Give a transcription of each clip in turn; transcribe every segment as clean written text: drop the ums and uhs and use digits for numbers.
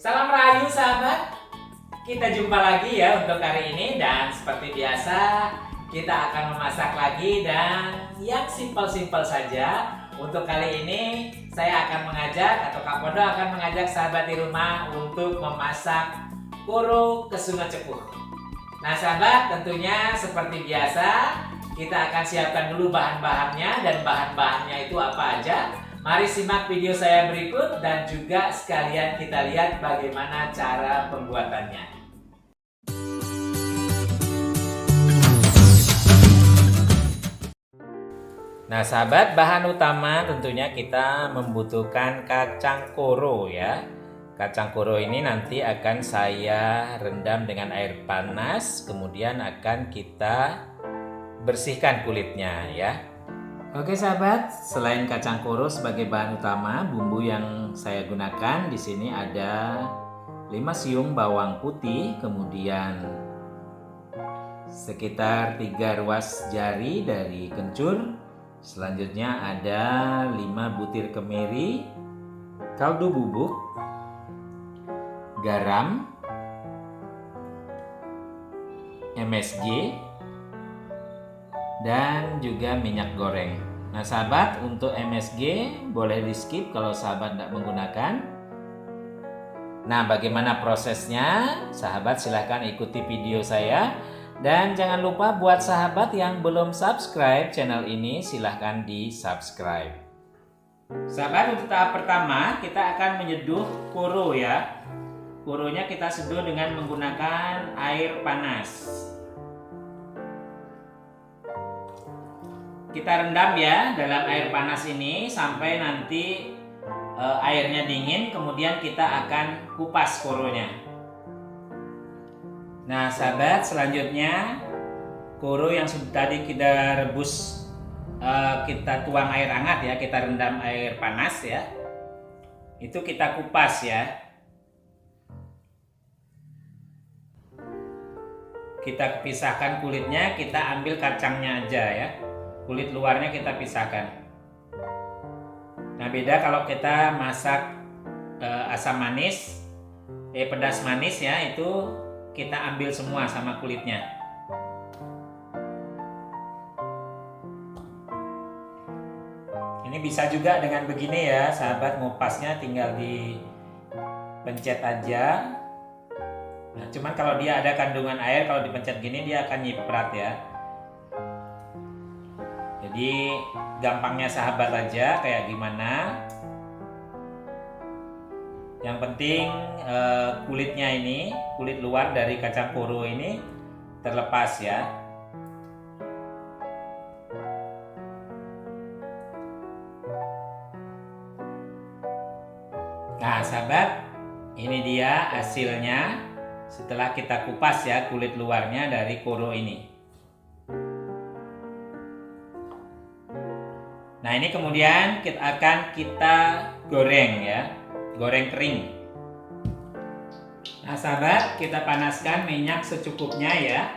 Salam rahayu sahabat. Kita jumpa lagi ya untuk hari ini dan seperti biasa kita akan memasak lagi dan yang simpel-simpel saja. Untuk kali ini saya akan mengajak atau Kak Pondo akan mengajak sahabat di rumah untuk memasak koro kesunga cepuh. Nah sahabat, tentunya seperti biasa kita akan siapkan dulu bahan-bahannya dan bahan-bahannya itu apa aja. Mari simak video saya berikut dan juga sekalian kita lihat bagaimana cara pembuatannya. Nah sahabat, bahan utama tentunya kita membutuhkan kacang koro ya. Kacang koro ini nanti akan saya rendam dengan air panas, kemudian akan kita bersihkan kulitnya ya. Oke sahabat, selain kacang koro sebagai bahan utama, bumbu yang saya gunakan di sini ada 5 siung bawang putih, kemudian sekitar 3 ruas jari dari kencur. Selanjutnya ada 5 butir kemiri, kaldu bubuk, garam, MSG, dan juga minyak goreng. Nah sahabat, untuk MSG boleh di skip kalau sahabat tidak menggunakan. Nah bagaimana prosesnya? Sahabat silahkan ikuti video saya. Dan jangan lupa buat sahabat yang belum subscribe channel ini silahkan di subscribe. Sahabat, untuk tahap pertama kita akan menyeduh koro ya. Koronya kita seduh dengan menggunakan air panas. Kita rendam ya dalam air panas ini sampai nanti airnya dingin, kemudian kita akan kupas koronya. Nah sahabat, selanjutnya koro yang tadi kita rebus, kita tuang air hangat ya, kita rendam air panas ya, itu kita kupas ya. Kita pisahkan kulitnya, kita ambil kacangnya aja ya. Kulit luarnya kita pisahkan. Nah beda kalau kita masak asam manis, pedas manis ya, itu kita ambil semua sama kulitnya. Ini bisa juga dengan begini ya sahabat, ngupasnya tinggal dipencet aja. Nah cuman kalau dia ada kandungan air, kalau dipencet gini dia akan nyiprat ya. Jadi gampangnya sahabat aja kayak gimana. Yang penting kulitnya ini, kulit luar dari kacang koro ini terlepas ya. Nah sahabat, ini dia hasilnya setelah kita kupas ya kulit luarnya dari koro ini. Nah ini kemudian akan kita goreng ya, goreng kering. Nah sahabat, kita panaskan minyak secukupnya ya.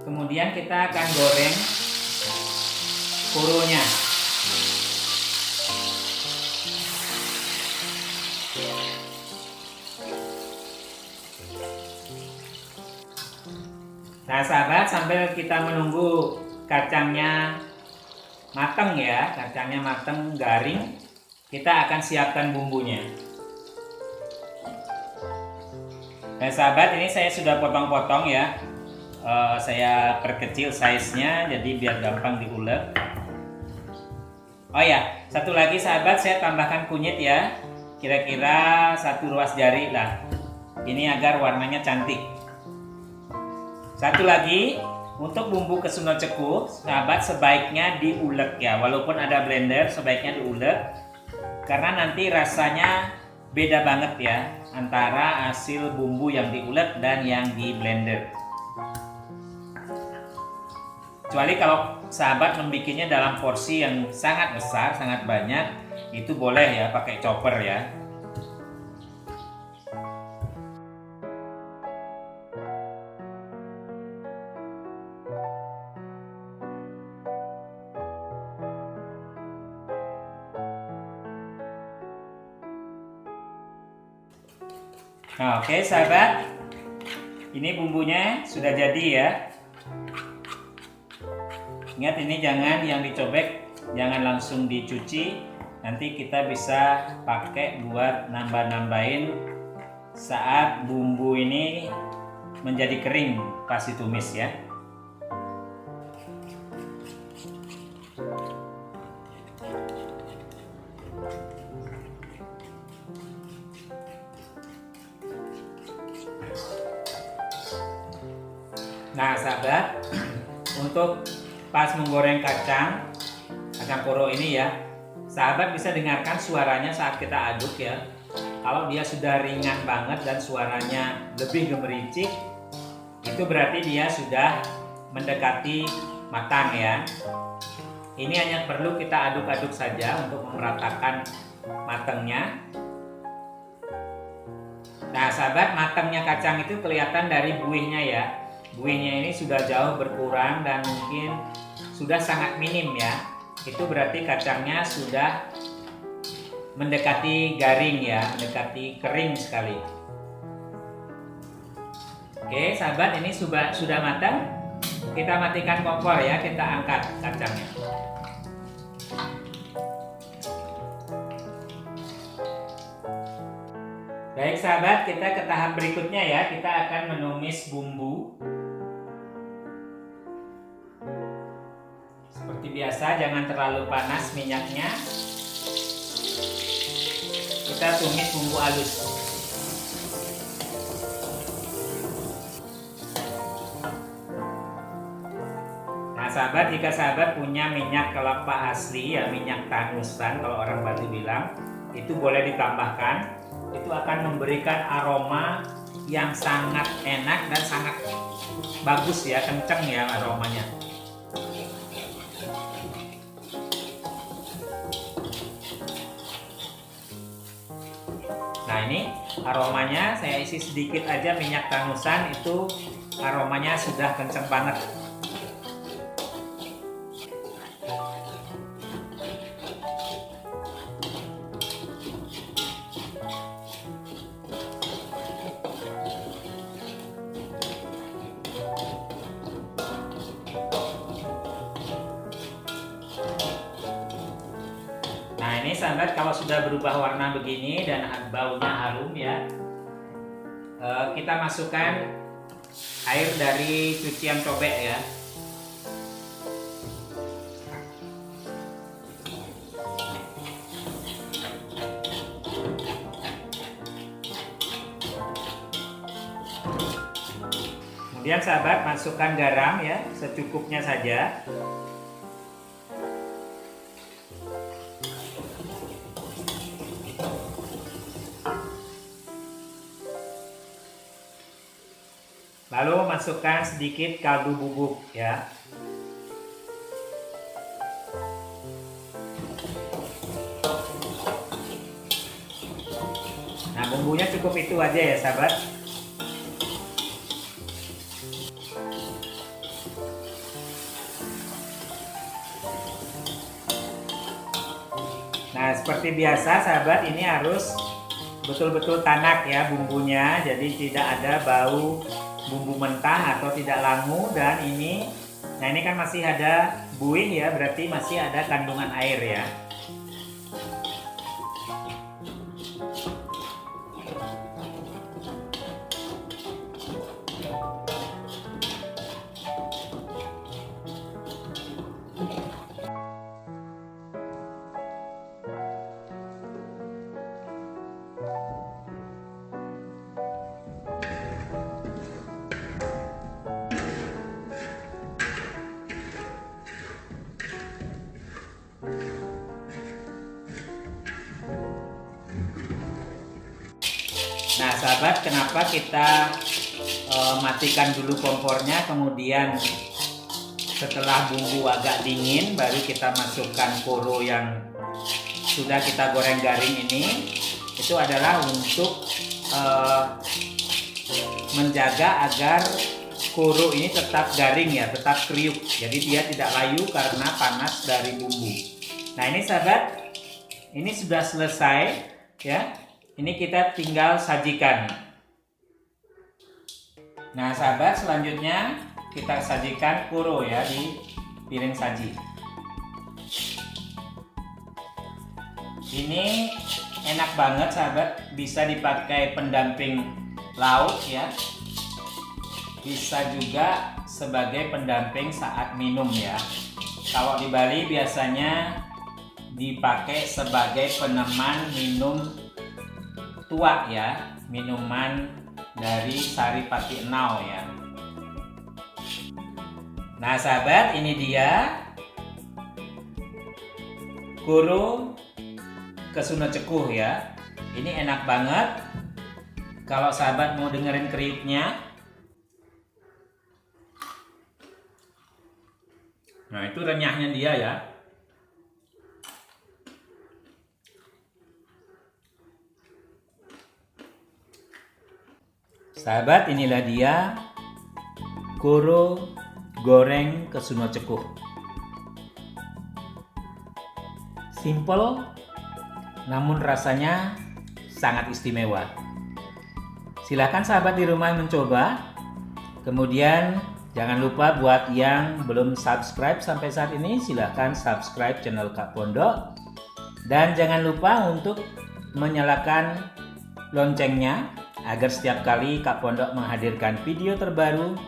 Kemudian kita akan goreng koronya. Nah sahabat, sambil kita menunggu kacangnya mateng ya, kacangnya mateng garing, kita akan siapkan bumbunya. Nah sahabat, ini saya sudah potong-potong ya, saya perkecil size-nya jadi biar gampang diulek. Oh ya, satu lagi sahabat, saya tambahkan kunyit ya, kira-kira 1 ruas jari lah, ini agar warnanya cantik. Satu lagi, untuk bumbu kesunga cepuh, sahabat sebaiknya diulek ya, walaupun ada blender sebaiknya diulek karena nanti rasanya beda banget ya antara hasil bumbu yang diulek dan yang di blender. Kecuali kalau sahabat membikinnya dalam porsi yang sangat besar, sangat banyak, itu boleh ya pakai chopper ya. Nah, oke sahabat, ini bumbunya sudah jadi ya. Ingat, ini jangan yang dicobek, jangan langsung dicuci. Nanti kita bisa pakai buat nambah-nambahin saat bumbu ini menjadi kering pas ditumis ya. Nah sahabat, untuk pas menggoreng kacang koro ini ya, sahabat bisa dengarkan suaranya saat kita aduk ya. Kalau dia sudah ringan banget dan suaranya lebih gemericik, itu berarti dia sudah mendekati matang ya. Ini hanya perlu kita aduk-aduk saja untuk memeratakan matangnya. Nah sahabat, matangnya kacang itu kelihatan dari buihnya ya. Buihnya ini sudah jauh berkurang dan mungkin sudah sangat minim ya. Itu berarti kacangnya sudah mendekati garing ya, mendekati kering sekali. Oke sahabat, ini sudah matang. Kita matikan kompor ya, kita angkat kacangnya. Baik sahabat, kita ke tahap berikutnya ya. Kita akan menumis bumbu. Seperti biasa, jangan terlalu panas minyaknya. Kita tumis bumbu halus. Nah sahabat, jika sahabat punya minyak kelapa asli ya, minyak tanusan kalau orang Batu bilang, itu boleh ditambahkan. Itu akan memberikan aroma yang sangat enak dan sangat bagus ya, kenceng ya aromanya. Nah ini aromanya saya isi sedikit aja minyak tanusan, itu aromanya sudah kenceng banget. Nah ini sahabat, kalau sudah berubah warna begini dan baunya harum ya, kita masukkan air dari cucian cobek ya. Kemudian sahabat masukkan garam ya, secukupnya saja. Lalu masukkan sedikit kaldu bubuk ya. Nah bumbunya cukup itu aja ya sahabat. Nah seperti biasa sahabat, ini harus betul-betul tanak ya bumbunya, jadi tidak ada bau bumbu mentah atau tidak langu. Dan ini, nah ini kan masih ada buih ya, berarti masih ada kandungan air ya. Nah sahabat, kenapa kita matikan dulu kompornya, kemudian setelah bumbu agak dingin baru kita masukkan koro yang sudah kita goreng garing ini. Itu adalah untuk menjaga agar koro ini tetap garing ya, tetap kriuk, jadi dia tidak layu karena panas dari bumbu. Nah ini sahabat, ini sudah selesai ya. Ini kita tinggal sajikan. Nah sahabat, selanjutnya kita sajikan kuro ya di piring saji. Ini enak banget sahabat, bisa dipakai pendamping lauk ya. Bisa juga sebagai pendamping saat minum ya. Kalau di Bali biasanya dipakai sebagai peneman minum tua ya, minuman dari Saripati Enau ya. Nah sahabat, ini dia kuro kesuno cekuh ya. Ini enak banget. Kalau sahabat mau dengerin kriuknya, nah itu renyahnya dia ya. Sahabat, inilah dia kuro goreng kesuno cekuh. Simple namun rasanya sangat istimewa. Silahkan sahabat di rumah mencoba. Kemudian jangan lupa buat yang belum subscribe sampai saat ini, silahkan subscribe channel Kak Pondok. Dan jangan lupa untuk menyalakan loncengnya agar setiap kali Kak Pondok menghadirkan video terbaru,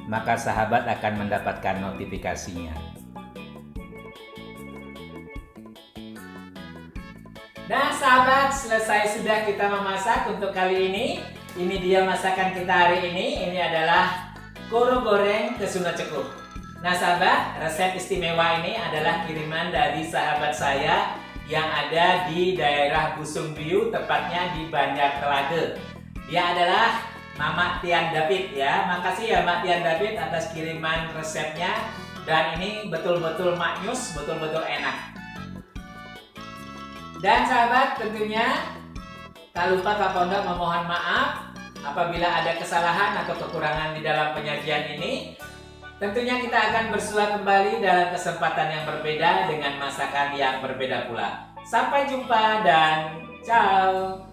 maka sahabat akan mendapatkan notifikasinya. Nah sahabat, selesai sudah kita memasak untuk kali ini. Ini dia masakan kita hari ini. Ini adalah kuro goreng kesuno cekuh. Nah sahabat, resep istimewa ini adalah kiriman dari sahabat saya yang ada di daerah Busungbiu, tepatnya di Banjar Kelade. Dia adalah Mama Tian David ya. Makasih ya Mak Tian David atas kiriman resepnya. Dan ini betul-betul maknyus, betul-betul enak. Dan sahabat, tentunya tak lupa Kak Pondok memohon maaf apabila ada kesalahan atau kekurangan di dalam penyajian ini. Tentunya kita akan bersua kembali dalam kesempatan yang berbeda dengan masakan yang berbeda pula. Sampai jumpa dan ciao.